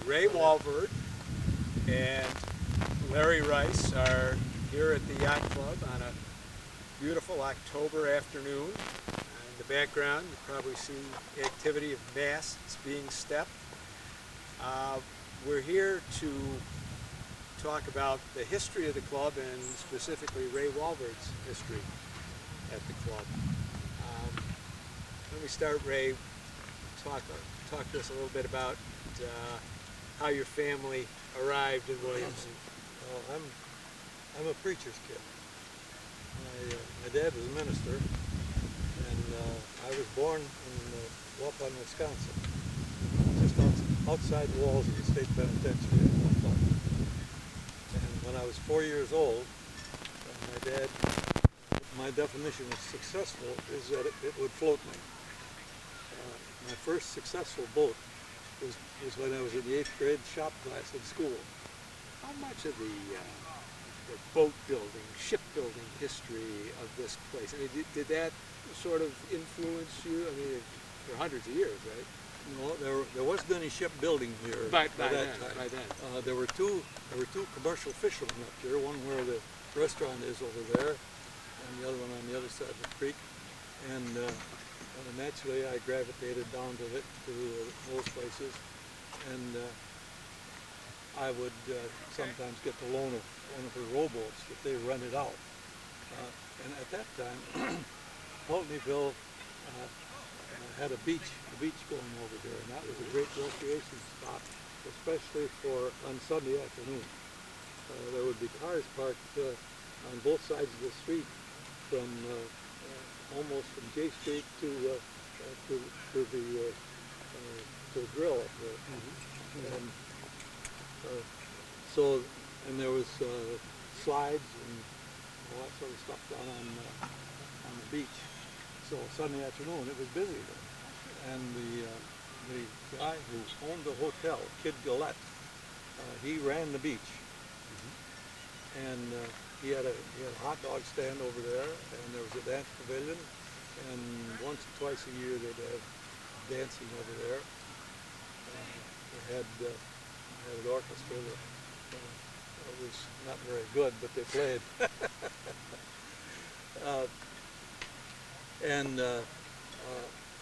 Ray Walvoord and Larry Rice are here at the Yacht Club on a beautiful October afternoon. In the background, you probably see activity of masts being stepped. We're here to talk about the history of the club and specifically Ray Walvoord's history at the club. Let me start, Ray. Talk to us a little bit about how your family arrived in Williamson. Well, I'm a preacher's kid. My dad was a minister, and I was born in Waupun, Wisconsin, just outside the walls of the state penitentiary in Waupun. And when I was 4 years old, my definition of successful is that it would float me. My first successful boat was when I was in the 8th grade shop class in school. How much of the boat building, shipbuilding history of this place, I mean, did that sort of influence you? I mean, for hundreds of years, right? No, there wasn't any shipbuilding here by that time. By then. There were two commercial fishermen up here. One where the restaurant is over there, and the other one on the other side of the creek. And naturally, I gravitated down to those places, and I would sometimes get the loan of one of the rowboats that they rented out. And at that time, Pultneyville had a beach going over there, and that was a great recreation spot, especially on Sunday afternoon. There would be cars parked on both sides of the street, from almost from J Street to the grill up there. Mm-hmm. And there was slides and all that sort of stuff down on the beach. So Sunday afternoon it was busy there. And the guy who owned the hotel, Kid Gillette, he ran the beach. Mm-hmm. And he had a hot dog stand over there, and there was a dance pavilion, and once or twice a year they'd have dancing over there. They had an orchestra that was not very good, but they played.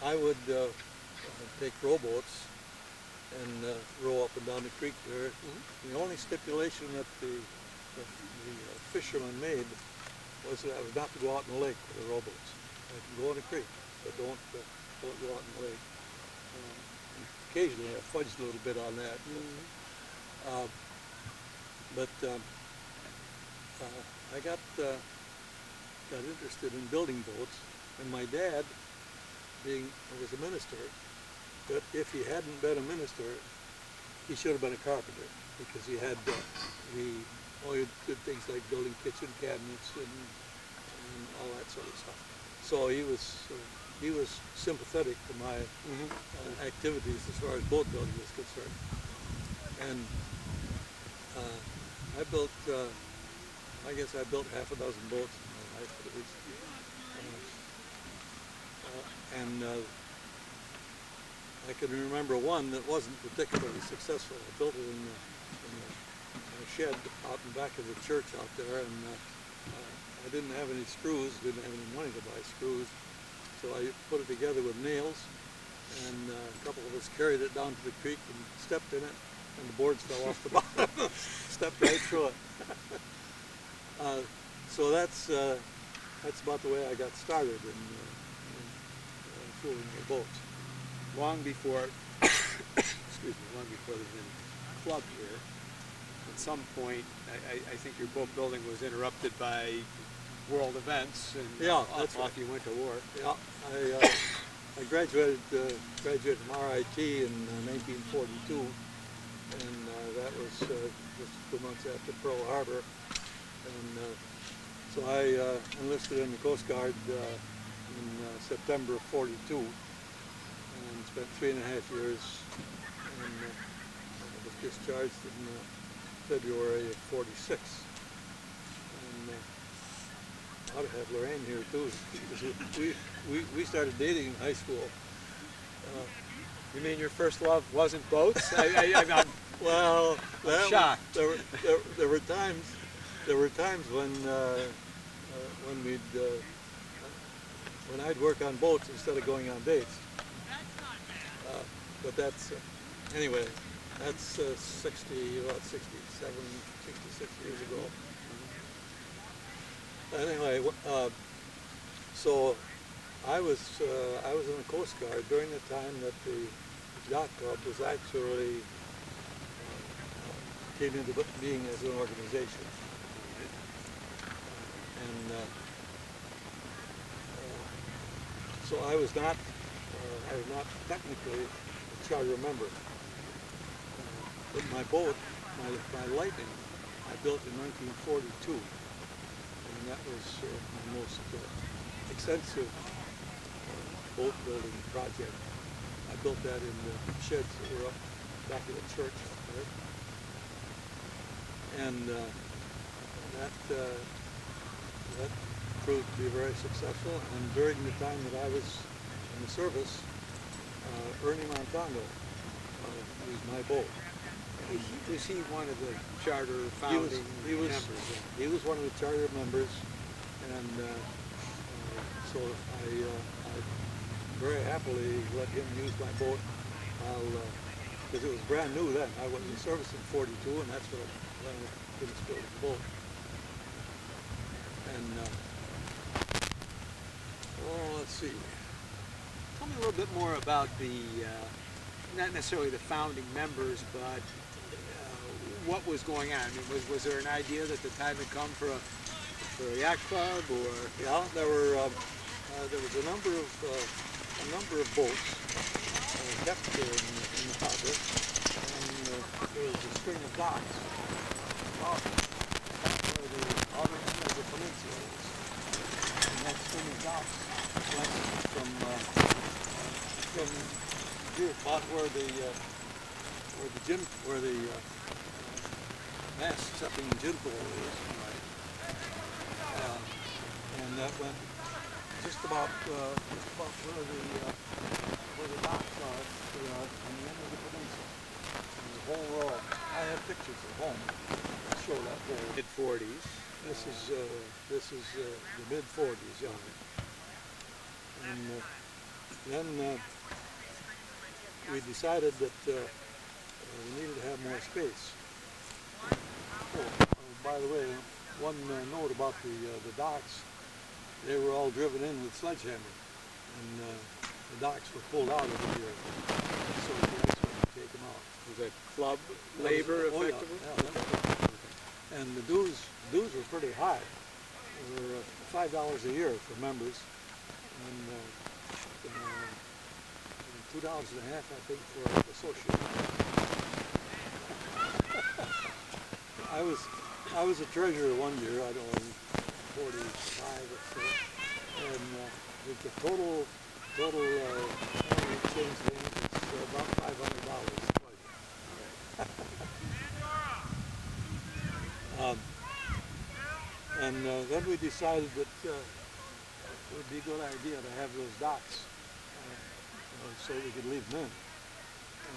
I would take rowboats and row up and down the creek there. Mm-hmm. The only stipulation that the fishermen made was that I was not to go out in the lake with the rowboats. I can go in the creek, but don't go out in the lake. Occasionally I fudged a little bit on that. Mm-hmm. I got interested in building boats, and my dad, was a minister, but if he hadn't been a minister, he should have been a carpenter, because he all he did things like building kitchen cabinets and all that sort of stuff. So he was sympathetic to my activities as far as boat building was concerned. And I guess I built half a dozen boats in my life at least. I can remember one that wasn't particularly successful. I built it in a shed out in back of the church out there, and I didn't have any screws, didn't have any money to buy screws, so I put it together with nails, and a couple of us carried it down to the creek and stepped in it, and the boards fell off the bottom. Stepped right through it. So that's about the way I got started in fooling the boats. Long before, long before there's been a club here, at some point, I think your boat building was interrupted by world events, and off you went to war. Yeah, I graduated from RIT in 1942, and that was just a few months after Pearl Harbor. And so I enlisted in the Coast Guard in September of '42, and spent 3.5 years, and was discharged in February of '46. And I ought to have Lorraine here too, because we started dating in high school. You mean your first love wasn't boats? Well, I'm shocked. there were times when we'd when I'd work on boats instead of going on dates. But that's anyway. That's 66 years ago. Anyway, so I was in the Coast Guard during the time that the yacht club was actually came into being as an organization, and so I was not technically a charter member. But my boat, my Lightning, I built in 1942, and that was my most extensive boat building project. I built that in the sheds that were up back of the church up there, and that proved to be very successful. And during the time that I was in the service, Ernie Montano was my boat. Was he one of the charter founding members? He was one of the charter members, and so I very happily let him use my boat, because it was brand new then. I was in service in '42, and that's when I finished building the boat. And let's see. Tell me a little bit more about the, not necessarily the founding members, but what was going on. I mean, was there an idea that the time had come for a yacht club, or? Yeah, there was a number of boats kept in the harbor, and there was a string of docks off where the other end of the peninsula is. And that string of docks went from here about where the mast up in the gym pool is, and that went just about where the docks are on the end of the peninsula. And the whole row. I have pictures at home that show that whole. Mid-40s. This is the mid-40s, yeah. And then we decided that we needed to have more space. By the way, one note about the docks, they were all driven in with sledgehammer, and the docks were pulled out every year, so the ice wouldn't take them out. Was that club labor effectively? Yeah. And the dues were pretty high. They were $5 a year for members, and $2.50, I think, for associates. I was a treasurer one year. I don't know, 45 or so, and the total exchange thing is about $500. And then we decided that it would be a good idea to have those docks so we could leave them in.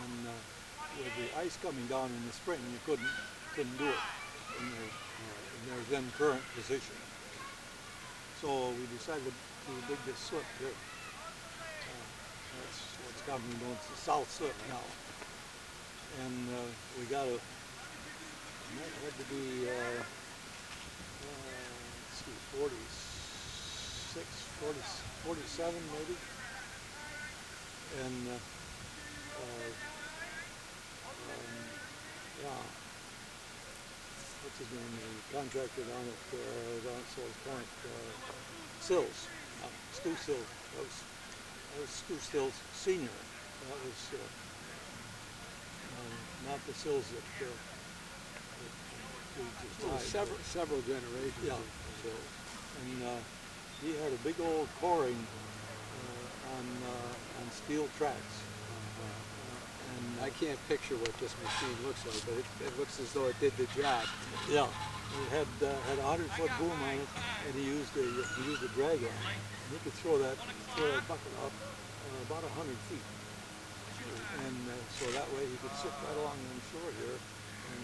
And with the ice coming down in the spring, you couldn't do it in their then current position. So we decided to dig this slip here. That's what's commonly known as the South Slip now. And we got it had to be, let's see, 46, 47 maybe. And yeah, what's his name? The contractor down at Swords Point, Sills, Stu Sills. That was Stu Sills Senior. That was not the Sills that just died. Several generations. Yeah. And he had a big old coring on steel tracks. I can't picture what this machine looks like, but it looks as though it did the job. Yeah, it had a 100-foot boom on it, and he used a drag on it. And he could throw that bucket up about 100 feet. And so that way he could sit right along the shore here and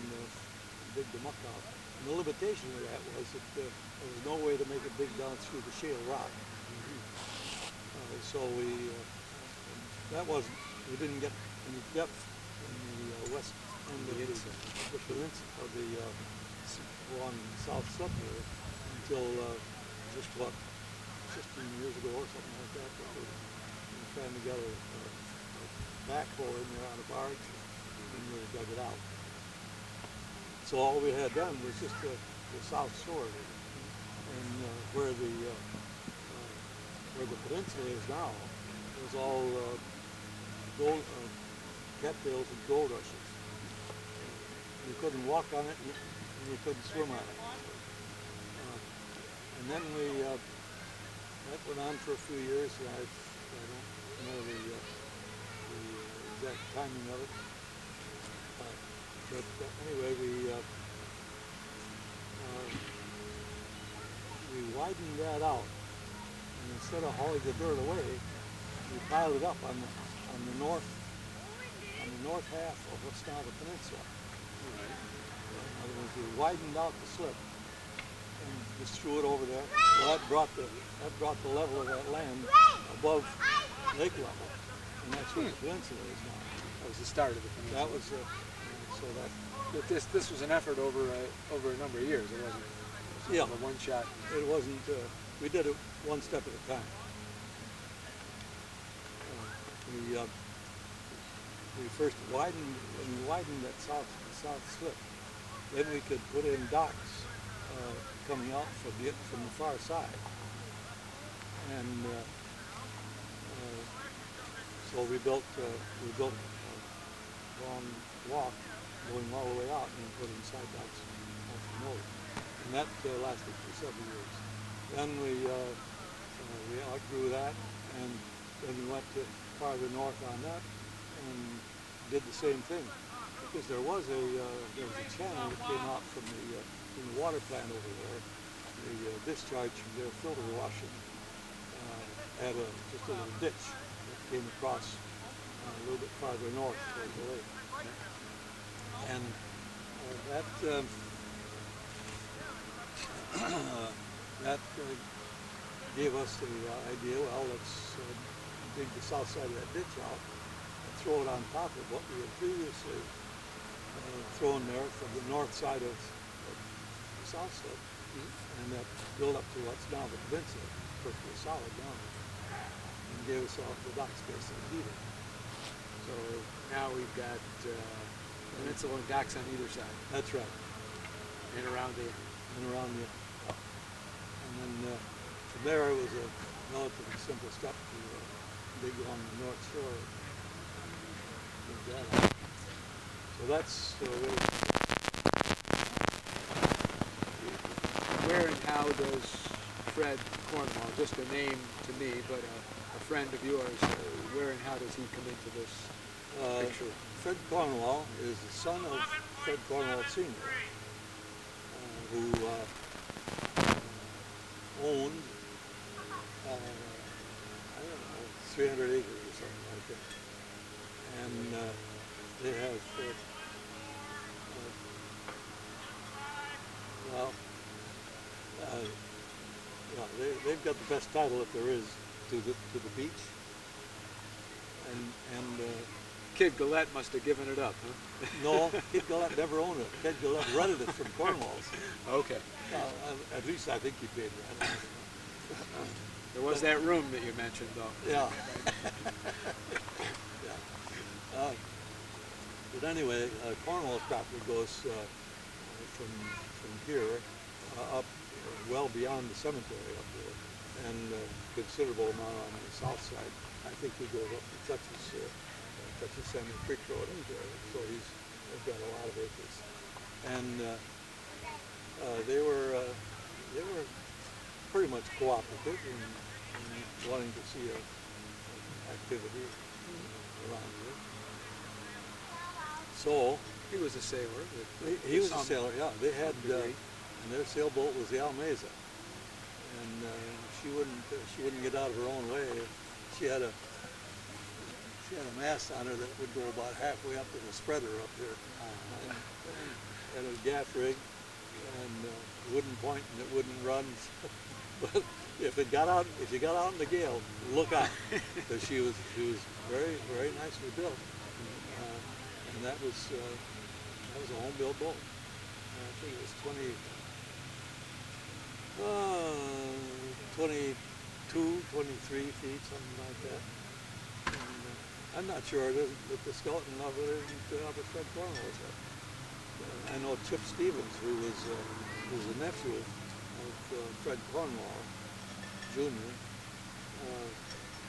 dig the muck out. And the limitation of that was that there was no way to make it dig down through the shale rock. So we didn't get any depth in the west end of the peninsula, of the along the south slip here until just about 15 years ago or something like that. We found together a backhoe in there on a barge and we dug it out. So all we had then was just the south shore, and where the peninsula is now was all gold, cattails and gold rushes. You couldn't walk on it and you couldn't swim on it. And then that went on for a few years. I don't know the exact timing of it. But anyway, we widened that out, and instead of hauling the dirt away, we piled it up on the north half of what's now the peninsula. In other words, we widened out the slip and just threw it over there. Well, that brought the level of that land above lake level, and that's where the peninsula is now. That was the start of the peninsula. That was so that. But this was an effort over a number of years. It wasn't a one shot. It wasn't. We did it one step at a time. We first widened that south slip. Then we could put in docks coming out from the far side, and so we built a long walk going all the way out and put in side docks off the moat, and that lasted for several years. Then we outgrew that, and then we went to farther north on that and did the same thing, because there was a channel that came out from the water plant over there. The discharge from their filter washing had just a little ditch that came across a little bit farther north toward the lake, and that gave us the idea. Well, let's dig the south side of that ditch out and throw it on top of what we had previously thrown there from the north side of the south slope, and that built up to what's now the peninsula, perfectly solid down, and gave us all the dock space that we needed. So now we've got peninsula and docks on either side. That's right. And around the. And then from there it was a relatively simple step to dig along the north shore. So that's Where and how does Fred Cornwall, just a name to me, but a friend of yours, where and how does he come into this picture? Fred Cornwall is the son of Fred Cornwall Sr., who owned, 300 acres or something like that. And they have, they've got the best title that there is to the beach. And Kid Gillette must have given it up, huh? No, Kid Gillette never owned it. Kid Gillette rented it from Cornwall's. Okay. At least I think he paid rent. There was that room that you mentioned, though. Yeah. But anyway, Cornwall's property goes from here up well beyond the cemetery up there, and a considerable amount on the south side. I think he goes up to touches Salmon Creek Road up there, so they've got a lot of acres. And they were pretty much cooperative in wanting to see activity around here. So he was a sailor. He was a sailor. Yeah, they had, and their sailboat was the Almeza, and she wouldn't get out of her own way. She had a she had a mast on her that would go about halfway up to the spreader up here. And a gaff rig and wouldn't point and it wouldn't run. But if you got out in the gale, look out, because she was very, very nicely built. And that was a home built boat. I think it was 22, 23 feet, something like that. And, I'm not sure that the skeleton of it isn't Fred Cornwall's head. I know Chip Stevens, who was a nephew of Fred Cornwall, Jr.,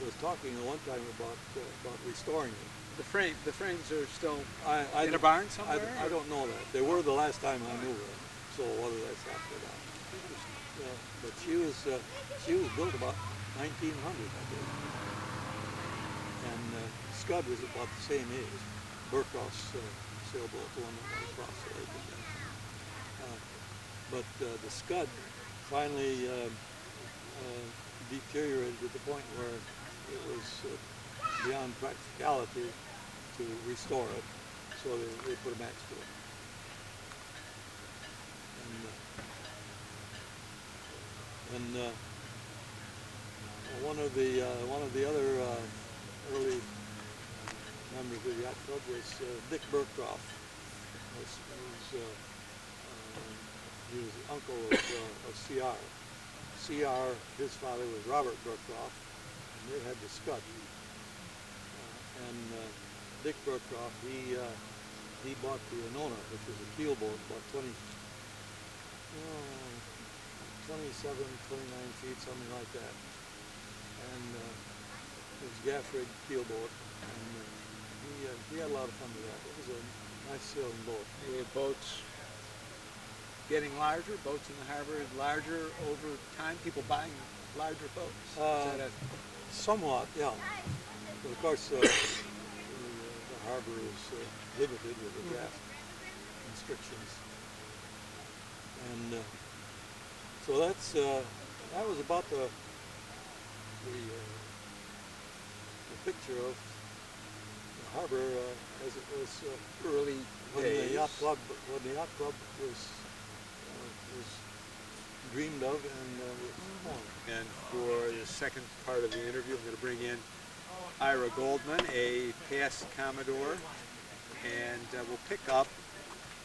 was talking at one time about restoring it. The frames are still in a barn somewhere? I don't know that. They were the last time I knew them. So whether that's after that. But she was built about 1900, I think. And Scud was about the same age. Burcroft's sailboat, the one that went across the lake again. But the Scud finally deteriorated to the point where it was beyond practicality to restore it, so they put a match to it. And one of the other early members of the yacht club was Dick Burcroft. He was the uncle of C.R. C.R., his father was Robert Burcroft, and they had the Scud. Dick Burcroft, he bought the Anona, which was a keel boat, about 27, 29 feet, something like that. And it was a gaff rig keel boat, and he had a lot of fun with that. It was a nice sailing boat. Were boats getting larger? Boats in the harbor larger over time? People buying larger boats? Somewhat, yeah. But of course, the harbor is limited with the draft restrictions, and so that was about the picture of the harbor as it was Early when days. the yacht club was dreamed of and was formed. And for the second part of the interview, I'm going to bring in Ira Goldman, a past Commodore, and we'll pick up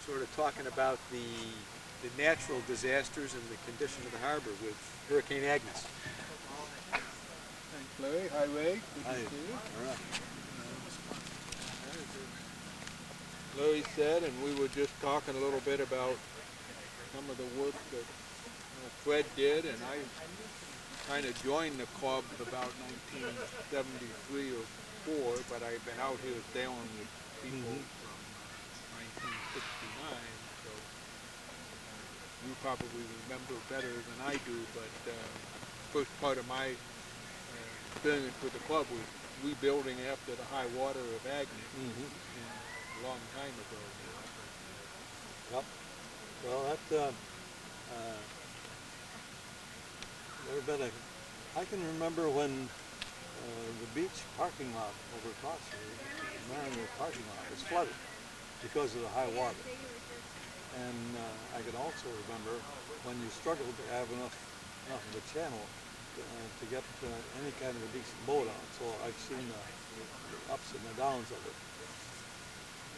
sort of talking about the natural disasters and the condition of the harbor with Hurricane Agnes. Thanks, Larry. Hi, Ray. Good Hi. to see you. All right. Larry said, and we were just talking a little bit about some of the work that Fred did, and I kind of joined the club about 1973 or 4, but I've been out here sailing with people from 1969, so you probably remember better than I do, but first part of my experience with the club was rebuilding after the high water of Agnes a long time ago. Yep. Well, that I can remember when the beach parking lot over across the Mariner parking lot was flooded because of the high water. And I can also remember when you struggled to have enough of a channel to get any kind of a decent boat on. So I've seen the ups and the downs of it.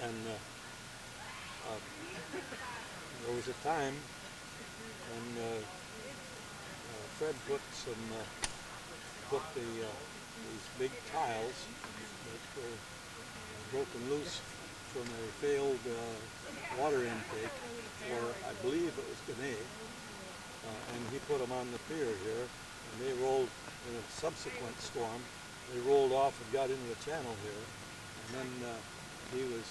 And there was a time when Fred put these big tiles that were broken loose from a failed water intake for, I believe it was Gannett, and he put them on the pier here, and they rolled in a subsequent storm. They rolled off and got into the channel here, and then he was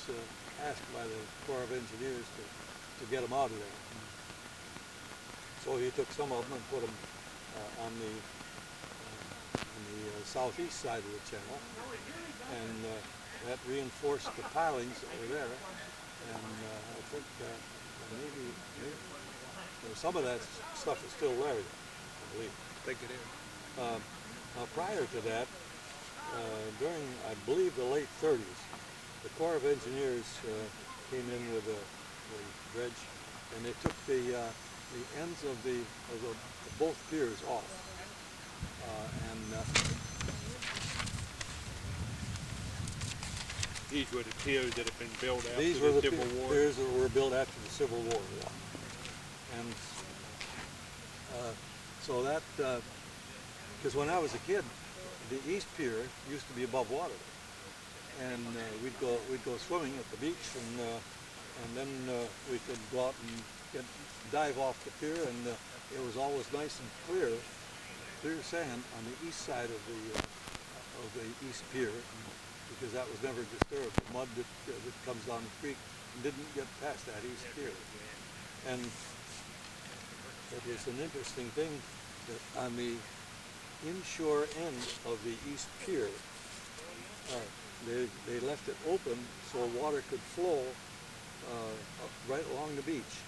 asked by the Corps of Engineers to get them out of there. So he took some of them and put them on the southeast side of the channel, and that reinforced the pilings that were there. And I think maybe some of that stuff is still there, I believe. I think it is. Now prior to that, during, I believe, the late 30s, the Corps of Engineers came in with a dredge, and they took the ends of both piers off. These were the piers that had been built after These were the Civil War. piers that were built after the Civil War. Yeah. And so that, because when I was a kid, the East Pier used to be above water, and we'd go swimming at the beach, and then we could go out and dive off the pier, and it was always nice and clear sand on the east side of the East Pier, because that was never disturbed. The mud that comes down the creek didn't get past that East Pier. And it was an interesting thing that on the inshore end of the East Pier, they left it open so water could flow right along the beach.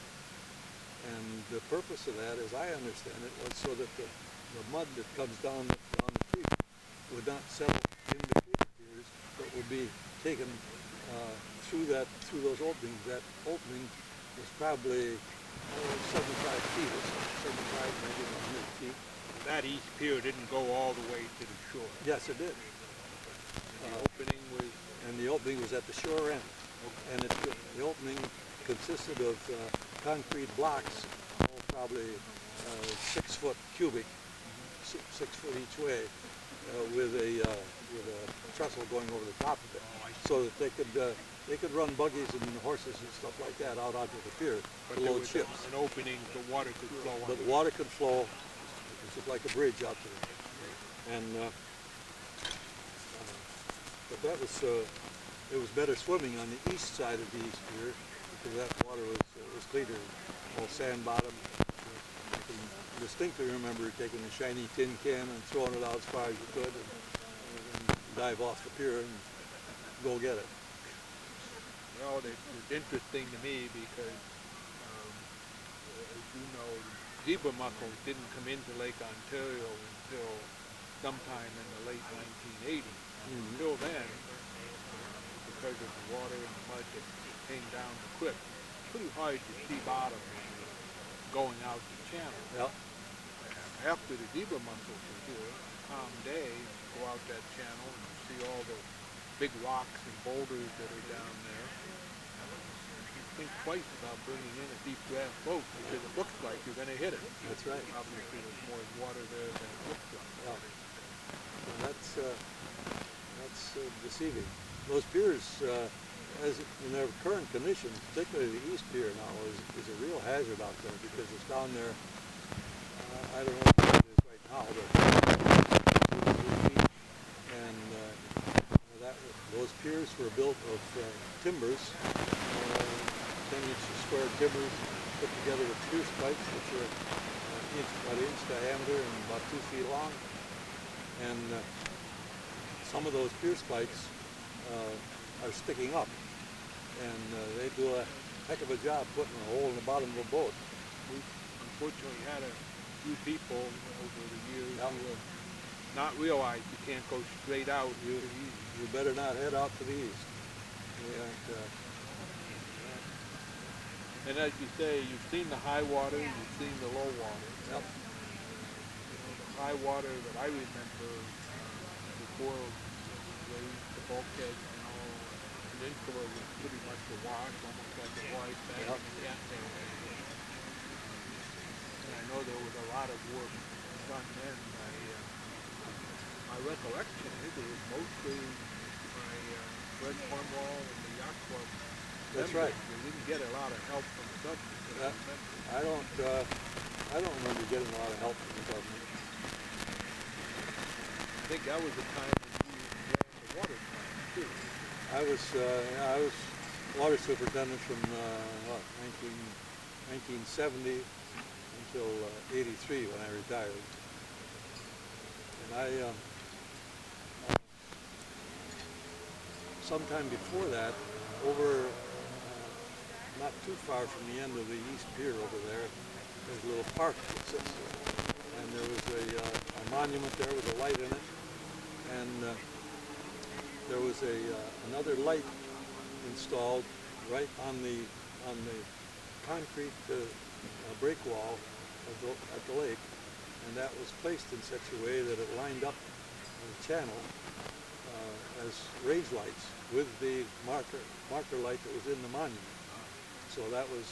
And the purpose of that, as I understand it, was so that the mud that comes down the creek would not settle in between the piers, but would be taken through those openings. That opening was probably 75 feet or so, 75, maybe 100 feet. That East Pier didn't go all the way to the shore. Yes, it did. The opening was at the shore end. Okay. And the opening consisted of concrete blocks, probably 6 foot cubic, 6 foot each way, with a trestle going over the top of it, so that they could run buggies and horses and stuff like that out onto the pier to load ships. An opening so water could flow. But water could flow. It was just like a bridge out to the, and but that was it was better swimming on the east side of the East Pier, because that water was cleaner, all sand bottom. I can distinctly remember taking a shiny tin can and throwing it out as far as you could, and dive off the pier and go get it. Well, it's interesting to me because, as you know, zebra mussels didn't come into Lake Ontario until sometime in the late 1980s. Until then, because of the water and the mud that came down the cliff, it's pretty hard to see bottom going out the channel. Yep. After the zebra mussels were here, calm day, go out that channel and see all the big rocks and boulders that are down there. You think twice about bringing in a deep draft boat, because it looks like you're going to hit it. That's right. Obviously, there's more water there than it looks like. Yeah. And that's deceiving. Those piers, as in their current condition, particularly the East Pier now, is a real hazard out there, because it's down there. I don't know what it is right now, but and those piers were built of timbers, 10-inch square timbers put together with pier spikes, which are about an inch diameter and about 2 feet long. And some of those pier spikes are sticking up, and they do a heck of a job putting a hole in the bottom of a boat. We unfortunately had a few people over the years who have not realized you can't go straight out. You better not head out to the east. And as you say, you've seen the high water, you've seen the low water. Yep. The high water that I remember before the bulkhead, peninsula was pretty much a wash, almost like a wide bag. Yep. And I know there was a lot of work done then. My recollection is it was mostly by Fred Cornwall and the Yacht Club. That's right. We didn't get a lot of help from the government. I don't remember getting a lot of help from the government. I think that was the time when you ran the water plant too. I was water superintendent from 1970 until 83 when I retired. And sometime before that, over not too far from the end of the East Pier over there, there's a little park that sits there. And there was a monument there with a light in it. And there was another light installed right on the concrete break wall at the lake, and that was placed in such a way that it lined up the channel as range lights with the marker light that was in the monument. So that was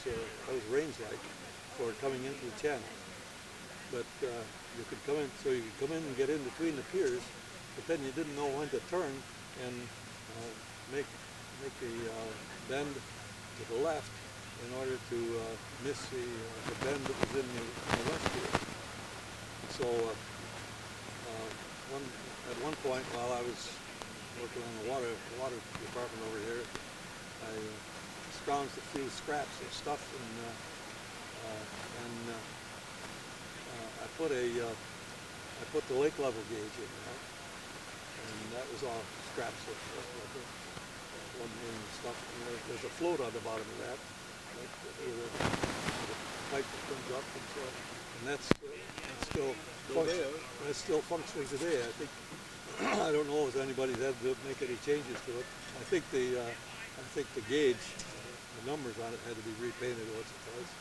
range light for coming into the channel. But you could come in and get in between the piers, but then you didn't know when to turn and make a bend to the left in order to miss the bend that was in the west pier. So at one point while I was working on the water department over here, I scrounged a few scraps of stuff and I put the lake level gauge in there, and that was all scraps of one and stuff. And there's a float on the bottom of that, with a pipe that comes up, and so that's still functioning today. I think I don't know if anybody's had to make any changes to it. I think the gauge, the numbers on it had to be repainted once or twice.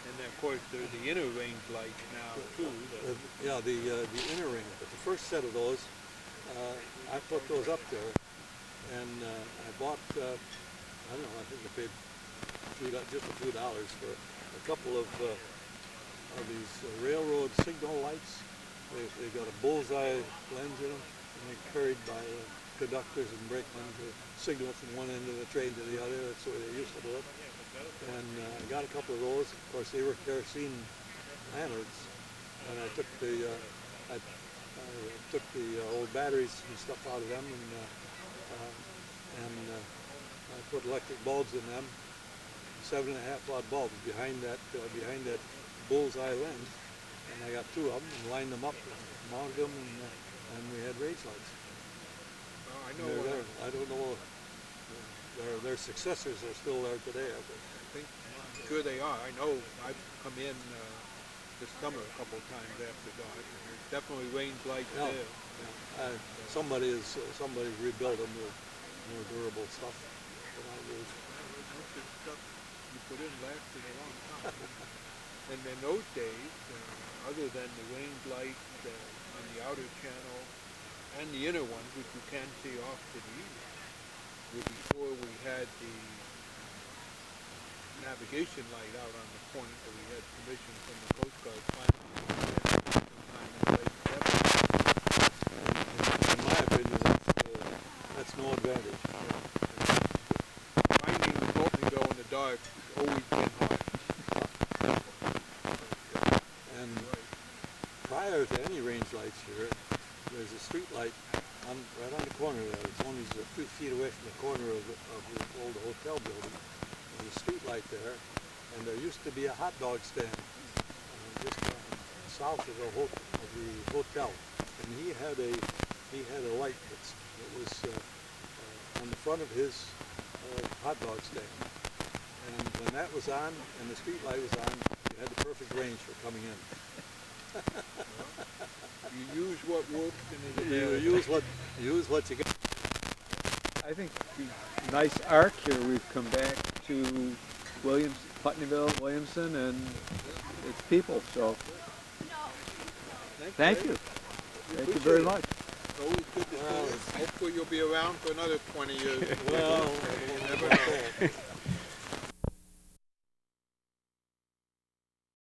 And then of course there's the inner range lights now too. Yeah, the inner ring. But the first set of those, I put those up there, and I bought, I don't know, I think I paid just a few dollars for a couple of these railroad signal lights. They got a bullseye lens in them, and they're carried by conductors and brakemen to signal from one end of the train to the other. That's the way they used to do it. And I got a couple of those. Of course, they were kerosene lanterns, and I took the old batteries and stuff out of them, and I put electric bulbs in them, 7.5 watt bulbs behind that bullseye lens, and I got two of them and lined them up, and mounted them, and we had range lights. I know. I don't know. Their successors are still there today, I think. I'm sure they are. I know I've come in this summer a couple of times after dark, and there's definitely range lights there. Yeah. Somebody's rebuilt them with more durable stuff than I use. Most of the stuff you put in lasted a long time. And in those days, other than the range lights on the outer channel and the inner ones, which you can see off to the east, before we had the navigation light out on the point, that we had permission from the Coast Guard finally sometime in the late 70s. In my opinion, that's no advantage. Finding the Pultneyville in the dark has always been hard. And prior to any range lights here, there's a street light right on the corner there. It's only a few feet away from the corner of the old hotel building. There's a street light there, and there used to be a hot dog stand just south of the hotel. And he had a light that was on the front of his hot dog stand. And when that was on and the street light was on, you had the perfect range for coming in. You use what works and You use what you got. I think the nice arc here. We've come back to Pultneyville, Williamson, and its people. So thank you. Thank you very much. Always good to see you. Hopefully you'll be around for another 20 years. Well, you never know.